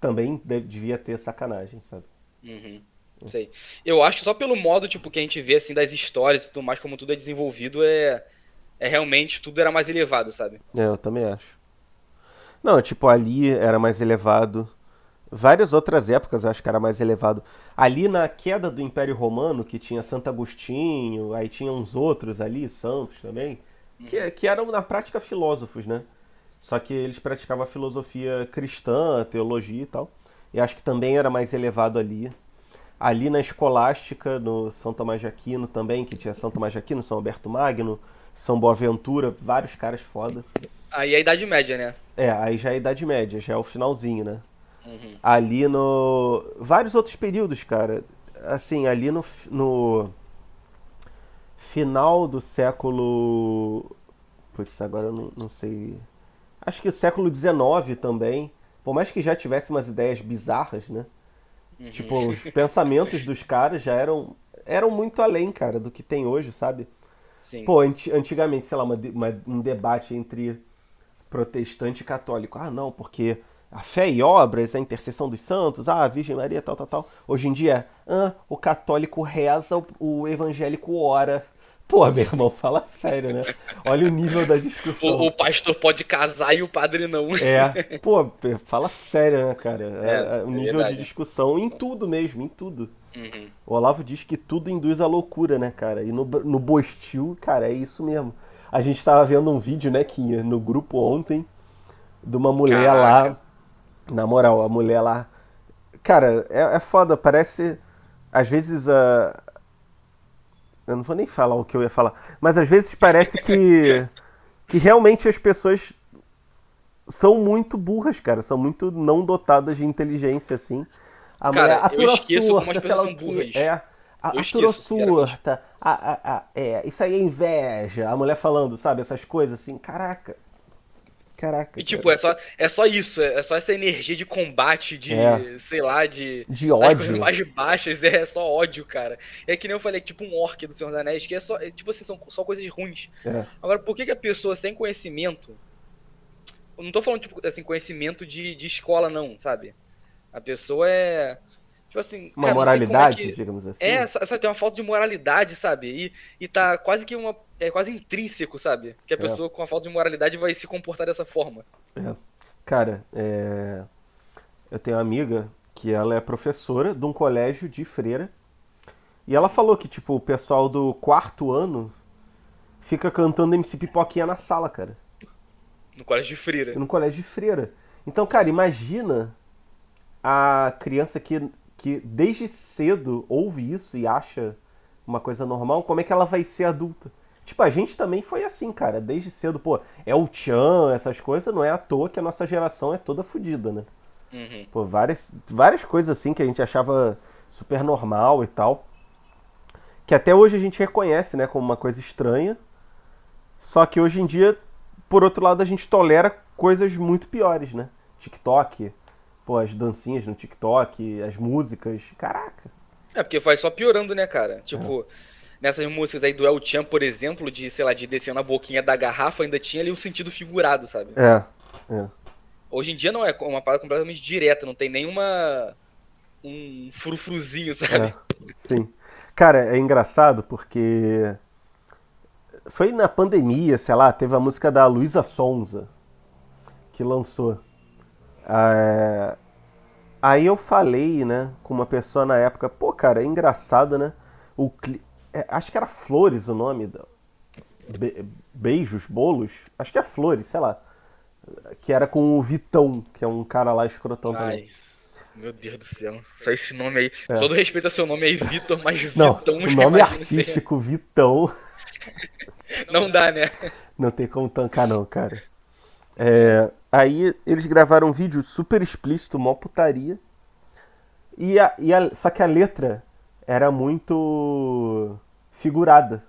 também devia ter sacanagem, sabe? Uhum. Sei. Eu acho que só pelo modo, tipo, que a gente vê, assim, das histórias e tudo mais, como tudo é desenvolvido, é realmente, tudo era mais elevado, sabe? Eu também acho. Não, tipo, ali era mais elevado. Várias outras épocas eu acho que era mais elevado. Ali na queda do Império Romano, que tinha Santo Agostinho, aí tinha uns outros ali, santos também, Uhum. que eram na prática filósofos, né? Só que eles praticavam a filosofia cristã, a teologia e tal. E acho que também era mais elevado ali. Ali na escolástica, no São Tomás de Aquino também, que tinha São Tomás de Aquino, São Alberto Magno, São Boaventura, vários caras foda. Aí é a Idade Média, né? Aí já é a Idade Média, já é o finalzinho, né? Uhum. Ali no. Vários outros períodos, cara. assim, ali no final do século. Putz, agora eu não sei. Acho que o século XIX também. Por mais que já tivesse umas ideias bizarras, né? Uhum. Tipo, os pensamentos dos caras já eram muito além, cara, do que tem hoje, sabe? Sim. Pô, antigamente, sei lá, um debate entre protestante e católico. Ah, não, porque a fé e obras, a intercessão dos santos, a Virgem Maria, tal, tal, tal. Hoje em dia, o católico reza, o evangélico ora. Pô, meu irmão, fala sério, né? Olha o nível da discussão. O pastor pode casar e o padre não. Pô, fala sério, né, cara? É, O é nível de verdade. discussão em tudo mesmo, em tudo. Uhum. O Olavo diz que tudo induz à loucura, né, cara? E no Bostil, cara, é isso mesmo. A gente tava vendo um vídeo, né, Quinha, no grupo ontem, de uma mulher Caraca. lá. Na moral, a mulher lá. Cara, é foda, parece. Às vezes a. Eu não vou nem falar o que eu ia falar, mas às vezes parece que realmente as pessoas são muito burras, cara. São muito não dotadas de inteligência, assim. A mulher Cara, eu aturou esqueço como as surta, sei lá pessoas o são que. burras. Eu Aturou esqueço, sinceramente. surta. Isso aí é inveja. A mulher falando, sabe, essas coisas assim. Caraca, caraca, E tipo, cara. é só isso, é só essa energia de combate, É, sei lá, de de das coisas ódio. mais baixas, é só ódio, cara. É que nem eu falei, tipo um orc do Senhor dos Anéis, que tipo assim, são só coisas ruins. É. Agora, por que que a pessoa sem conhecimento, eu não tô falando, tipo, assim, conhecimento de escola, não, sabe? A pessoa tipo assim, Uma cara, não sei como é moralidade, que. digamos assim. Sabe, tem uma falta de moralidade, sabe? E tá quase que é quase intrínseco, sabe? Que a É, pessoa com a falta de moralidade vai se comportar dessa forma. é. Cara, eu tenho uma amiga que ela é professora de um colégio de freira. E ela falou que, tipo, o pessoal do quarto ano fica cantando MC Pipoquinha na sala, cara. No colégio de freira. No colégio de freira. Então, cara, imagina a criança que desde cedo ouve isso e acha uma coisa normal, como é que ela vai ser adulta? Tipo, a gente também foi assim, cara. Desde cedo, pô, é o Tchan, essas coisas, não é à toa que a nossa geração é toda fodida, né? Uhum. Pô, várias coisas assim que a gente achava super normal e tal. Que até hoje a gente reconhece, né, como uma coisa estranha. Só que hoje em dia, por outro lado, a gente tolera coisas muito piores, né? TikTok, pô, as dancinhas no TikTok, as músicas. Caraca. É, porque vai só piorando, né, cara? É, Tipo, nessas músicas aí do El Chan, por exemplo, de, sei lá, de descer na boquinha da garrafa, ainda tinha ali um sentido figurado, sabe? é, é. Hoje em dia não, é uma parada completamente direta, não tem nenhuma. Um frufruzinho, É, sabe? sim. Cara, é engraçado porque foi na pandemia, sei lá, teve a música da Luísa Sonza que lançou. É, aí eu falei, né, com uma pessoa na época, pô, cara, é engraçado, né? Acho que era Flores o nome. Beijos, bolos, acho que é Flores, sei lá. Que era com o Vitão, que é um cara lá escrotão também. Ai, meu Deus do céu. Só esse nome aí. Com É. todo respeito ao seu nome aí, Vitor, mas Não, Vitão, o já nome imagino ser. artístico Vitão Não dá, né? não tem como tancar não, cara. Aí eles gravaram um vídeo super explícito, mó putaria. Só que a letra era muito figurada,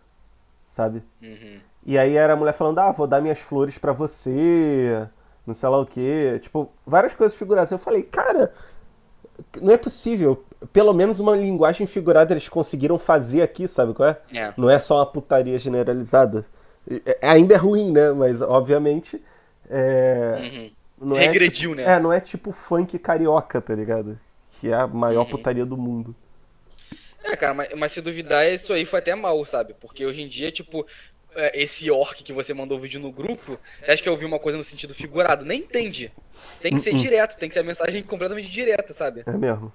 sabe? Uhum. E aí era a mulher falando, vou dar minhas flores pra você, não sei lá o quê. Tipo, várias coisas figuradas. Eu falei, cara, não é possível. Pelo menos uma linguagem figurada eles conseguiram fazer aqui, sabe qual é? É. Não é só uma putaria generalizada. Ainda é ruim, né? Mas, obviamente, Uhum. não é tipo, Regrediu, né? não é tipo funk carioca, tá ligado? Que é a maior Uhum. putaria do mundo. É, cara, mas se duvidar, isso aí foi até mal, sabe? Porque hoje em dia, tipo, esse orc que você mandou o vídeo no grupo, você acha que eu ouvi uma coisa no sentido figurado? Nem entende. Tem que ser Uh-uh. direto, tem que ser a mensagem completamente direta, sabe? É mesmo.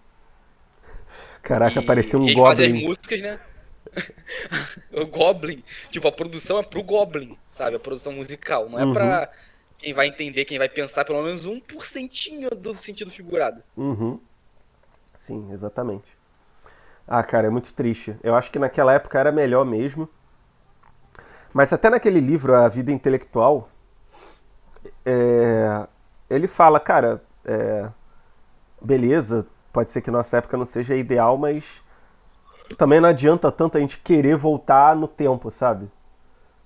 Caraca, parecia E um eles fazem as Goblin. músicas, né? O Goblin, tipo, a produção é pro Goblin, sabe? A produção musical, não é Uhum, pra quem vai entender, quem vai pensar pelo menos 1% do sentido figurado. uhum. Sim, exatamente. Ah, cara, é muito triste. Eu acho que naquela época era melhor mesmo. Mas até naquele livro, A Vida Intelectual, é, ele fala, cara, beleza, pode ser que nossa época não seja ideal, mas também não adianta tanto a gente querer voltar no tempo, sabe?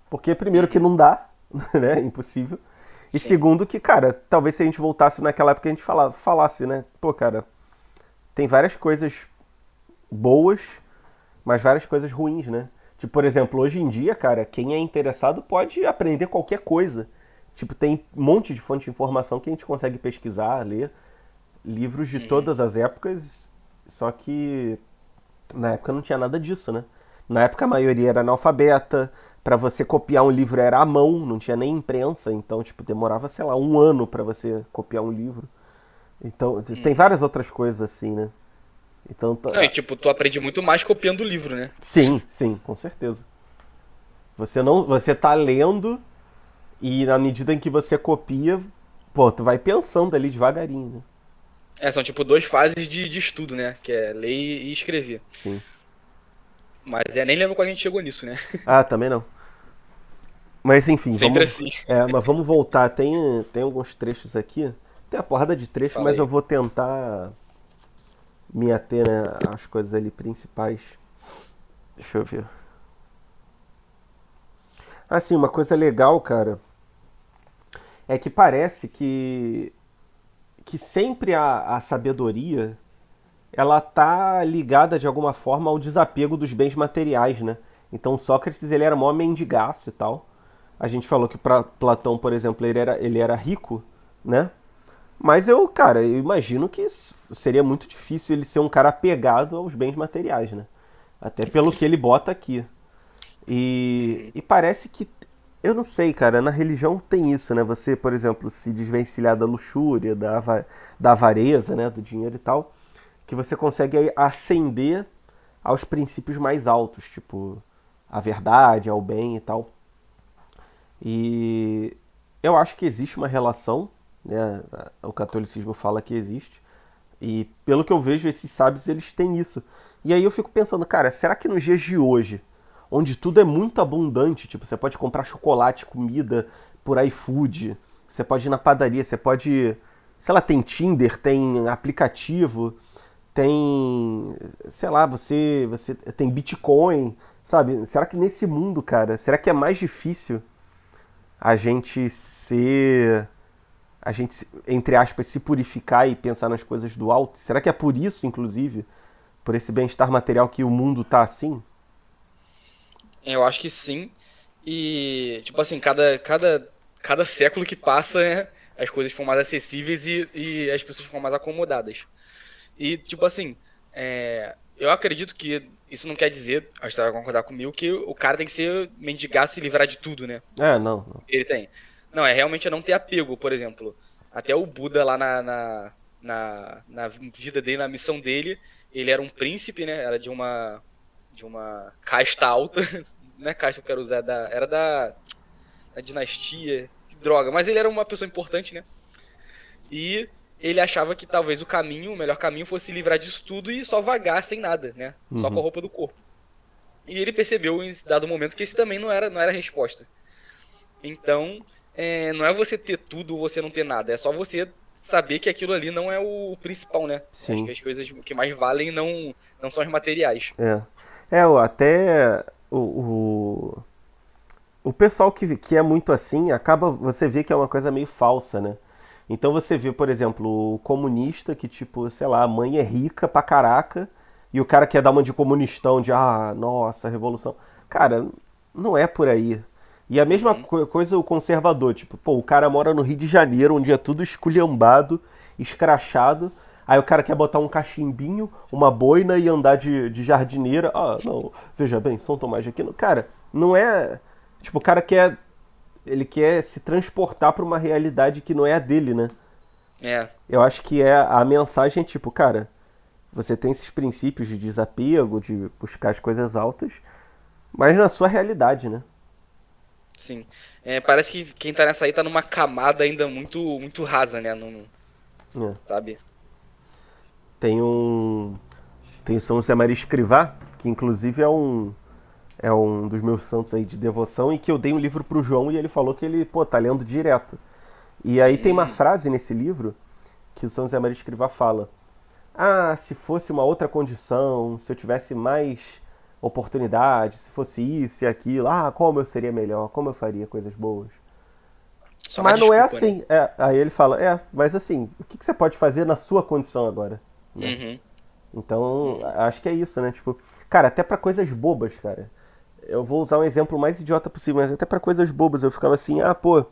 Porque primeiro que não dá, né? Impossível. E Sim. segundo que, cara, talvez se a gente voltasse naquela época a gente falasse, né? Pô, cara, tem várias coisas boas, mas várias coisas ruins, né? Tipo, por exemplo, hoje em dia, cara, quem é interessado pode aprender qualquer coisa. Tipo, tem um monte de fonte de informação que a gente consegue pesquisar, ler, livros de Uhum. todas as épocas, só que na época não tinha nada disso, né? Na época a maioria era analfabeta, pra você copiar um livro era à mão, não tinha nem imprensa, então, tipo, demorava, sei lá, um ano pra você copiar um livro. Então, tem Uhum. várias outras coisas assim, né? Então, Não, e tipo, tu aprende muito mais copiando o livro, né? sim, sim, com certeza. Você não, você tá lendo e na medida em que você copia, pô, tu vai pensando ali devagarinho, né? É, são tipo duas fases de estudo, né? Que é ler e escrever. Sim. Mas nem lembro quando a gente chegou nisso, né? Ah, também não. Mas enfim, Sempre vamos, assim. mas vamos voltar. Tem alguns trechos aqui. Tem uma porrada de trechos, Fala mas eu aí. vou tentar me ater, né, às coisas ali principais. Deixa eu ver. Assim, uma coisa legal, cara, é que parece que sempre a sabedoria ela tá ligada de alguma forma ao desapego dos bens materiais, né? Então Sócrates ele era mó mendigaço e tal. A gente falou que para Platão, por exemplo, ele era rico, né? Mas cara, eu imagino que seria muito difícil ele ser um cara apegado aos bens materiais, né? Até pelo que ele bota aqui. Uhum. E parece que. Eu não sei, cara, na religião tem isso, né? Você, por exemplo, se desvencilhar da luxúria, da avareza, né? Do dinheiro e tal, que você consegue aí ascender aos princípios mais altos, tipo a verdade, ao bem e tal. E eu acho que existe uma relação, né? O catolicismo fala que existe. E pelo que eu vejo, esses sábios eles têm isso. E aí eu fico pensando, cara, será que nos dias de hoje, onde tudo é muito abundante, tipo, você pode comprar chocolate, comida por iFood, você pode ir na padaria, você pode, sei lá, tem Tinder, tem aplicativo, tem, sei lá, você tem Bitcoin, sabe? Será que nesse mundo, cara, será que é mais difícil a gente ser a gente, entre aspas, se purificar e pensar nas coisas do alto? Será que é por isso, inclusive, por esse bem-estar material que o mundo tá assim? Eu acho que sim. E, tipo assim, cada século que passa, né, as coisas ficam mais acessíveis e as pessoas ficam mais acomodadas. E, tipo assim, eu acredito que isso não quer dizer, acho que você vai concordar comigo, que o cara tem que ser mendigar, se livrar de tudo, né? É, não, não. Ele tem. Não, é realmente não ter apego, por exemplo. Até o Buda lá na vida dele, na missão dele, ele era um príncipe, né? Era de uma casta alta. Não é casta que eu quero usar, era da dinastia. Que droga. Mas ele era uma pessoa importante, né? E ele achava que talvez o melhor caminho fosse se livrar disso tudo e só vagar sem nada, né? Só com Uhum. a roupa do corpo. E ele percebeu em dado momento que esse também não era a resposta. Então, não é você ter tudo ou você não ter nada. É só você saber que aquilo ali não é o principal, né? Acho que Sim. as coisas que mais valem não são os materiais. É. Até o pessoal que é muito assim, acaba, você vê que é uma coisa meio falsa, né? Então você vê, por exemplo, o comunista que, tipo, sei lá, a mãe é rica pra caraca e o cara quer dar uma de comunistão, de, nossa, revolução. Cara, não é por aí. E a mesma Uhum. coisa o conservador, tipo, pô, o cara mora no Rio de Janeiro, onde é tudo esculhambado, escrachado, aí o cara quer botar um cachimbinho, uma boina e andar de jardineira. Ah, não, veja bem, São Tomás de Aquino. Cara, não é. Tipo, o cara quer. Ele quer se transportar pra uma realidade que não é a dele, né? É, Eu acho que a mensagem é tipo, cara, você tem esses princípios de desapego, de buscar as coisas altas, mas na sua realidade, né? sim. Parece que quem tá nessa aí tá numa camada ainda muito, muito rasa, né? Não, É. sabe? Tem um. Tem o São José Maria Escrivá, que inclusive é um dos meus santos aí de devoção, e que eu dei um livro pro João e ele falou que ele, pô, tá lendo direto. E aí tem uma Hum, frase nesse livro que o São José Maria Escrivá fala. ah, se fosse uma outra condição, se eu tivesse mais oportunidade, se fosse isso e aquilo, ah, como eu seria melhor, como eu faria coisas boas. Só uma Mas não é desculpa, né? assim. Aí ele fala, mas assim, o que que você pode fazer na sua condição agora, né? Uhum, Então, uhum. acho que é isso, né? Tipo, cara, até pra coisas bobas, cara. Eu vou usar um exemplo mais idiota possível, mas até pra coisas bobas eu ficava assim, ah, pô,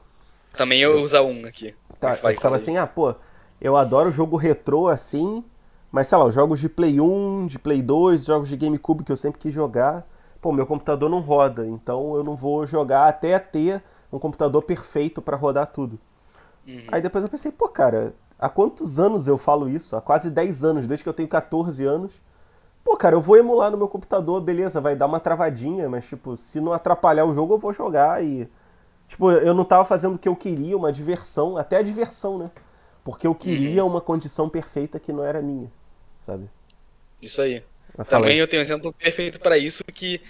Também eu uso um aqui. Mas tá, eu vai, ficava fala aí. assim, ah, pô, eu adoro jogo retrô assim, mas sei lá, os jogos de Play 1, de Play 2, jogos de GameCube que eu sempre quis jogar, pô, meu computador não roda, então eu não vou jogar até ter um computador perfeito pra rodar tudo. Aí Uhum. depois eu pensei, pô, cara, há quantos anos eu falo isso? Há quase 10 anos, desde que eu tenho 14 anos. Pô, cara, eu vou emular no meu computador, beleza, vai dar uma travadinha, mas, tipo, se não atrapalhar o jogo, eu vou jogar e. Tipo, eu não tava fazendo o que eu queria, uma diversão, até a diversão, né? Porque eu queria Uhum. uma condição perfeita que não era minha, sabe? Isso aí. Mas fala Também aí. eu tenho um exemplo perfeito pra isso que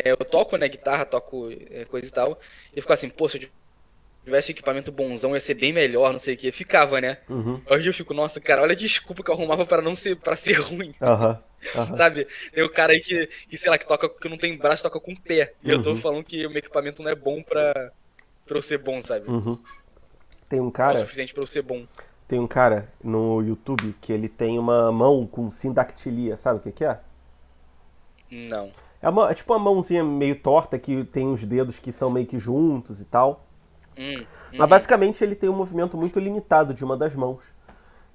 eu toco, né, guitarra, toco coisa e tal, e fico assim, pô, se eu tivesse equipamento bonzão ia ser bem melhor, não sei o que. Ficava, né? Uhum. Hoje eu fico, nossa, cara, olha a desculpa que eu arrumava pra não ser, para ser ruim. Aham. Aham. Sabe? Tem o cara aí que, sei lá, que toca, que não tem braço, toca com o pé. E eu tô Uhum. falando que o meu equipamento não é bom pra eu ser bom, sabe? Uhum. Tem um Não é o cara. suficiente pra eu ser bom. Tem um cara no YouTube que ele tem uma mão com sindactilia, sabe o que que é? Não. É tipo uma mãozinha meio torta que tem os dedos que são meio que juntos e tal. Mas Uhum. basicamente ele tem um movimento muito limitado de uma das mãos.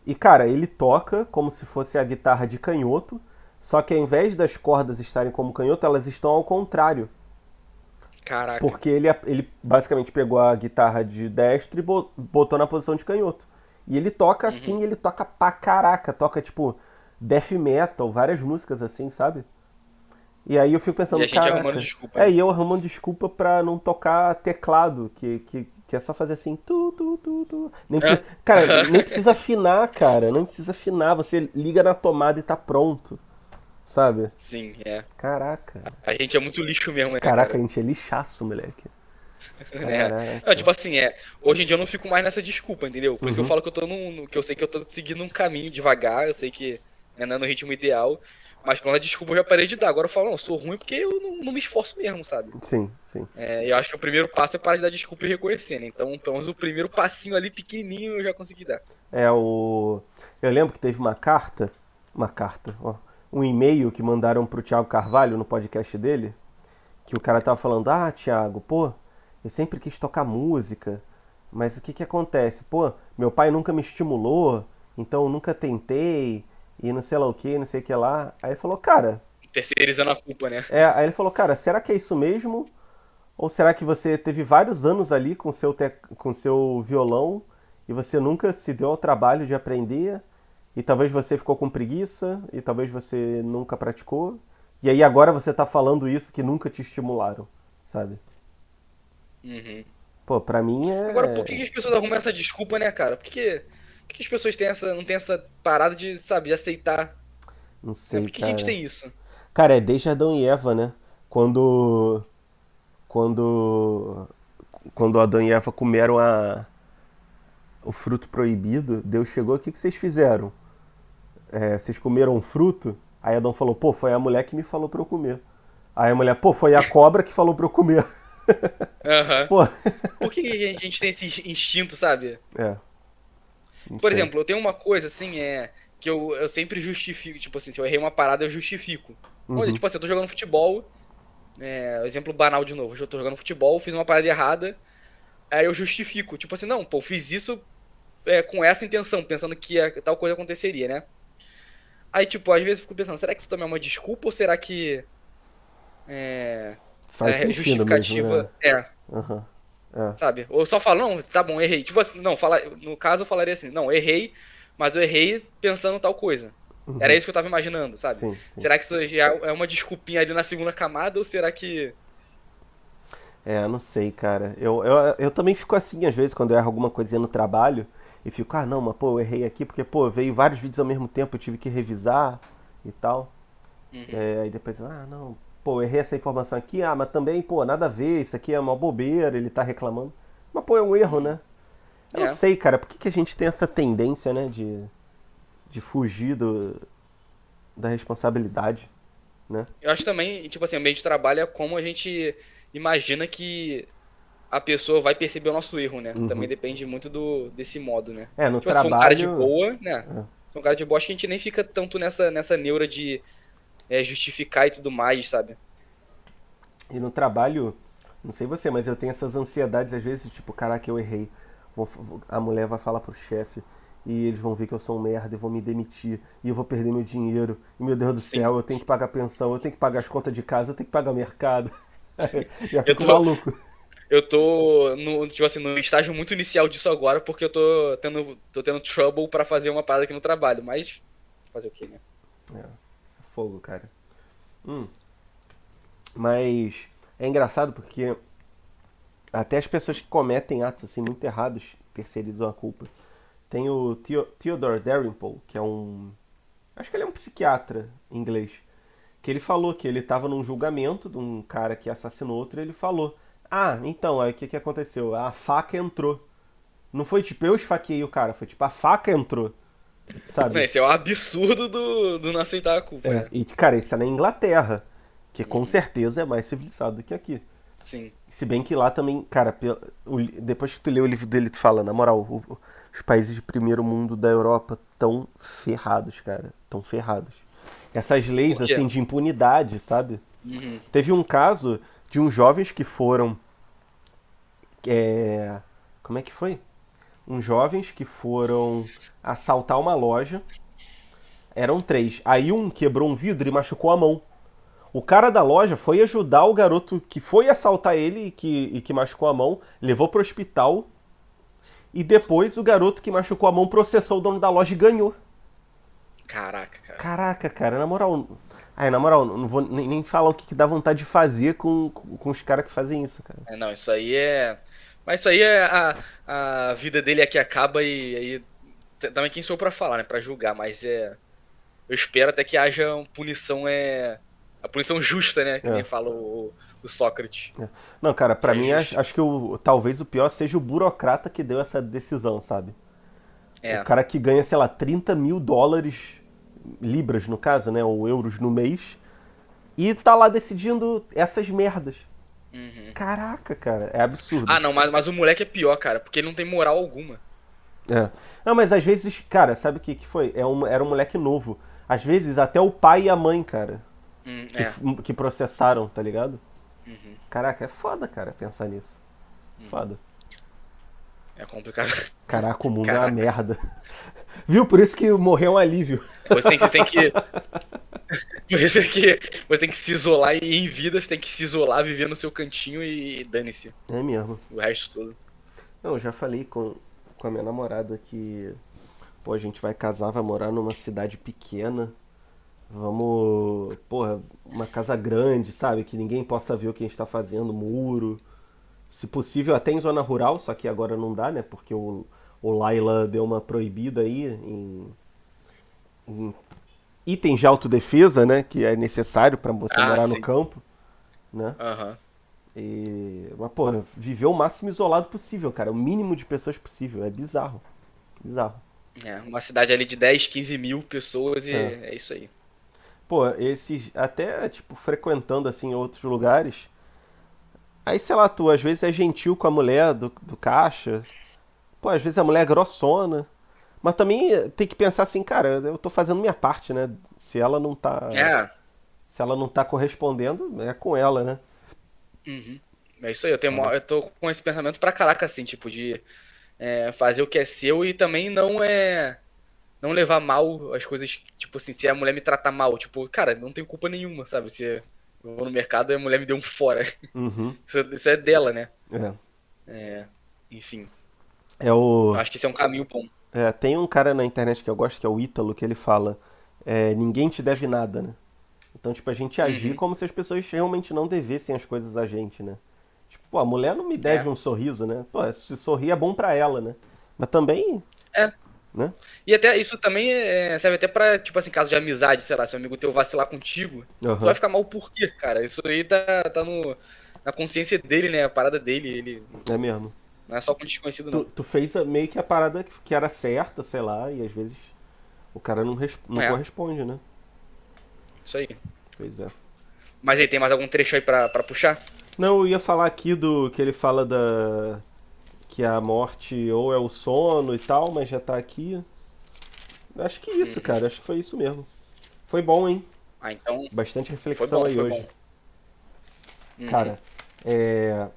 E cara, ele toca como se fosse a guitarra de canhoto, só que ao invés das cordas estarem como canhoto, elas estão ao contrário. Caraca. Porque ele basicamente pegou a guitarra de destro e botou na posição de canhoto. E ele toca Uhum. assim, ele toca pra caraca, toca tipo death metal, várias músicas assim, sabe? E aí eu fico E pensando, a gente arrumando caraca. desculpa, né? E eu arrumando desculpa pra não tocar teclado, que é só fazer assim, tu. Nem precisa, cara, nem precisa afinar, cara, não precisa afinar, você liga na tomada e tá pronto, sabe? Sim, é. Caraca. A gente é muito lixo mesmo, né, Caraca, a cara? gente é lixaço, moleque. Né? Não, Caraca. tipo assim, hoje em dia eu não fico mais nessa desculpa, entendeu? Por isso que eu Uhum. falo que eu tô que eu sei que eu tô seguindo um caminho devagar, eu sei que não é no ritmo ideal, mas pela desculpa eu já parei de dar. Agora eu falo, não, eu sou ruim porque eu não me esforço mesmo, sabe? Sim, sim. Eu acho que o primeiro passo é parar de dar desculpa e reconhecer, né? Então, pelo menos o primeiro passinho ali pequenininho eu já consegui dar. É o. Eu lembro que teve uma carta, ó, um e-mail que mandaram pro Thiago Carvalho no podcast dele, que o cara tava falando, ah, Thiago, pô, eu sempre quis tocar música, mas o que que acontece? Pô, meu pai nunca me estimulou, então eu nunca tentei, e não sei lá o que, não sei o que lá. Aí ele falou, cara, Terceirizando a culpa, né? aí ele falou, cara, será que é isso mesmo? Ou será que você teve vários anos ali com seu violão e você nunca se deu ao trabalho de aprender? E talvez você ficou com preguiça e talvez você nunca praticou? E aí agora você tá falando isso que nunca te estimularam, sabe? Uhum. Pô, pra mim Agora, por é. que que as pessoas arrumam essa desculpa, né, cara? Por que as pessoas não têm essa parada de, sabe, de aceitar? Não Né? sei, Por que que a gente cara. tem isso? Cara, é desde Adão e Eva, né? Quando. Quando. Quando Adão e Eva comeram o fruto proibido, Deus chegou, o que que vocês fizeram? Vocês comeram um fruto? Aí Adão falou, pô, foi a mulher que me falou pra eu comer. Aí a mulher, pô, foi a cobra que falou pra eu comer. Aham. Pô, Por que que a gente tem esse instinto, sabe? é, não Por sei. exemplo, eu tenho uma coisa assim, que eu sempre justifico, tipo assim, se eu errei uma parada, eu justifico. Olha, Uhum, tipo assim, eu tô jogando futebol, exemplo banal de novo, eu tô jogando futebol, fiz uma parada errada, aí eu justifico, tipo assim, não, pô, fiz isso com essa intenção, pensando que tal coisa aconteceria, né? Aí, tipo, às vezes eu fico pensando, será que isso também é uma desculpa ou será que é, faz sentido mesmo, né? justificativa Uhum, é. sabe? Ou eu só falo, não, tá bom, errei. Tipo assim, não, no caso eu falaria assim, não, errei, mas eu errei pensando tal coisa. Era Uhum, isso que eu tava imaginando, sabe? sim, sim. Será que isso já é uma desculpinha ali na segunda camada ou será que. Não sei, cara. Eu também fico assim, às vezes, quando eu erro alguma coisinha no trabalho, e fico, ah, não, mas pô, eu errei aqui, porque, pô, veio vários vídeos ao mesmo tempo, eu tive que revisar e tal. Uhum. Aí depois, ah, não, pô, eu errei essa informação aqui, ah, mas também, pô, nada a ver, isso aqui é uma bobeira, ele tá reclamando. Mas, pô, é um erro, Uhum. né? Eu não É. sei, cara, por que que a gente tem essa tendência, né, de de fugir da responsabilidade, né? Eu acho também, tipo assim, ambiente de trabalho é como a gente imagina que a pessoa vai perceber o nosso erro, né? Também Uhum. depende muito desse modo, né? No Tipo, se for um cara de trabalho. boa, né? É. Se for um cara de boa, acho que a gente nem fica tanto nessa neura de justificar e tudo mais, sabe? E no trabalho, não sei você, mas eu tenho essas ansiedades às vezes, tipo, caraca, eu errei. A mulher vai falar pro chefe e eles vão ver que eu sou um merda e vão me demitir e eu vou perder meu dinheiro. E meu Deus do Sim. céu, eu tenho que pagar pensão, eu tenho que pagar as contas de casa, eu tenho que pagar o mercado. Já Eu fico tô, maluco. eu tô no, tipo assim, no estágio muito inicial disso agora, porque eu tô tendo trouble pra fazer uma parada aqui no trabalho, mas fazer o quê, né? É, fogo, cara. Hum, mas é engraçado porque até as pessoas que cometem atos assim muito errados terceirizam a culpa. Tem o Theodore Dalrymple, que é um. Acho que ele é um psiquiatra inglês. Que ele falou que ele estava num julgamento de um cara que assassinou outro e ele falou: Ah, então, aí o que aconteceu? A faca entrou. Não foi tipo eu esfaqueei o cara, foi tipo a faca entrou, Não, sabe? esse é o absurdo do não aceitar a culpa, né? E cara, isso é na Inglaterra, que com Uhum. certeza é mais civilizado do que aqui. Sim. Se bem que lá também, cara, depois que tu lê o livro dele, tu fala, na moral, os países de primeiro mundo da Europa tão ferrados, cara. Tão ferrados. Essas leis, Por quê? assim, de impunidade, sabe? Uhum. Teve um caso de uns jovens que foram. Como é que foi? Uns jovens que foram assaltar uma loja. Eram três. Aí um quebrou um vidro e machucou a mão. O cara da loja foi ajudar o garoto que foi assaltar ele e que machucou a mão, levou pro hospital. E depois o garoto que machucou a mão processou o dono da loja e ganhou. Caraca, cara. Caraca, cara, na moral. Ai, na moral, não vou nem falar o que dá vontade de fazer com os caras que fazem isso, cara. Não, isso aí é. Mas isso aí é a vida dele é que acaba e aí. Também quem sou eu pra falar, né? Pra julgar, mas é. Eu espero até que haja uma punição, a punição justa, né? Que nem É, fala o Sócrates. é. Não, cara, Que pra é mim acho justiça. que talvez o pior seja o burocrata que deu essa decisão, sabe? O É. cara que ganha, sei lá, 30 mil dólares, libras no caso, né? Ou euros no mês, e tá lá decidindo essas merdas. Uhum. Caraca, cara, é absurdo. Ah, não, mas o moleque é pior, cara, porque ele não tem moral alguma. É. Não, mas às vezes, cara, sabe o que foi? Era um moleque novo. Às vezes até o pai e a mãe, cara, que, É. que processaram, tá ligado? Uhum. Caraca, é foda, cara, pensar nisso. Uhum. Foda. É complicado. Caraca, o mundo é uma Caraca. merda. Viu? Por isso que morreu um alívio. Você tem que. Por isso que você tem que se isolar e em vida você tem que se isolar, viver no seu cantinho e dane-se É mesmo. o resto todo. Não, eu já falei com a minha namorada que, pô, a gente vai casar, vai morar numa cidade pequena. Vamos, porra, uma casa grande, sabe? Que ninguém possa ver o que a gente tá fazendo, muro. Se possível, até em zona rural, só que agora não dá, né? Porque o Laila deu uma proibida aí em itens de autodefesa, né? Que é necessário para você Ah, morar no sim. campo, né? Aham. Mas, porra, viver o máximo isolado possível, cara. O mínimo de pessoas possível. É bizarro. Bizarro. É, uma cidade ali de 10, 15 mil pessoas e É. é isso aí. Pô, esses. Até, tipo, frequentando, assim, outros lugares. Aí, sei lá, tu às vezes é gentil com a mulher do caixa. Pô, às vezes a mulher é grossona. Mas também tem que pensar assim, cara, eu tô fazendo minha parte, né? Se ela não tá. É, Se ela não tá correspondendo, é com ela, né? uhum. É isso aí. Eu, tenho, Foda. eu tô com esse pensamento pra caraca, assim, tipo, de fazer o que é seu e também não levar mal as coisas, tipo assim, se a mulher me tratar mal, tipo, cara, não tenho culpa nenhuma, sabe? Se eu vou no mercado e a mulher me deu um fora. Uhum. Isso é dela, né? É. Enfim, É o. acho que esse é um caminho bom. Tem um cara na internet que eu gosto, que é o Ítalo, que ele fala: ninguém te deve nada, né? Então, tipo, a gente agir Uhum. como se as pessoas realmente não devessem as coisas a gente, né? Tipo, pô, a mulher não me deve É. um sorriso, né? Pô, se sorrir é bom pra ela, né? Mas também, É. né? E até isso também serve até pra, tipo assim, caso de amizade, sei lá, se um amigo teu vacilar contigo, tu vai Aham. ficar mal por quê, cara? Isso aí tá na consciência dele, né? A parada dele, ele É mesmo. não é só com desconhecido, Tu, não. tu fez meio que a parada que era certa, sei lá, e às vezes O cara não É, corresponde, né? isso aí. Pois é. Mas aí, tem mais algum trecho aí pra puxar? Não, eu ia falar aqui do que ele fala da que a morte ou é o sono e tal, mas já tá aqui. Acho que isso, Uhum. cara. Acho que foi isso mesmo. Foi bom, hein? Ah, então, Bastante foi reflexão bom, aí foi hoje. bom. Uhum. Cara, é,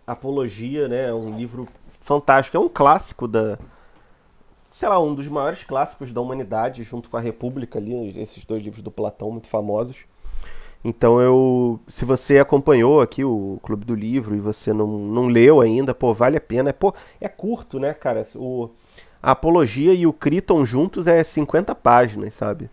Apologia, né? É um livro fantástico. É um clássico sei lá, um dos maiores clássicos da humanidade, junto com a República ali, esses dois livros do Platão muito famosos. Então se você acompanhou aqui o Clube do Livro e você não leu ainda, pô, vale a pena. Pô, é curto, né, cara? A Apologia e o Criton juntos é 50 páginas, sabe?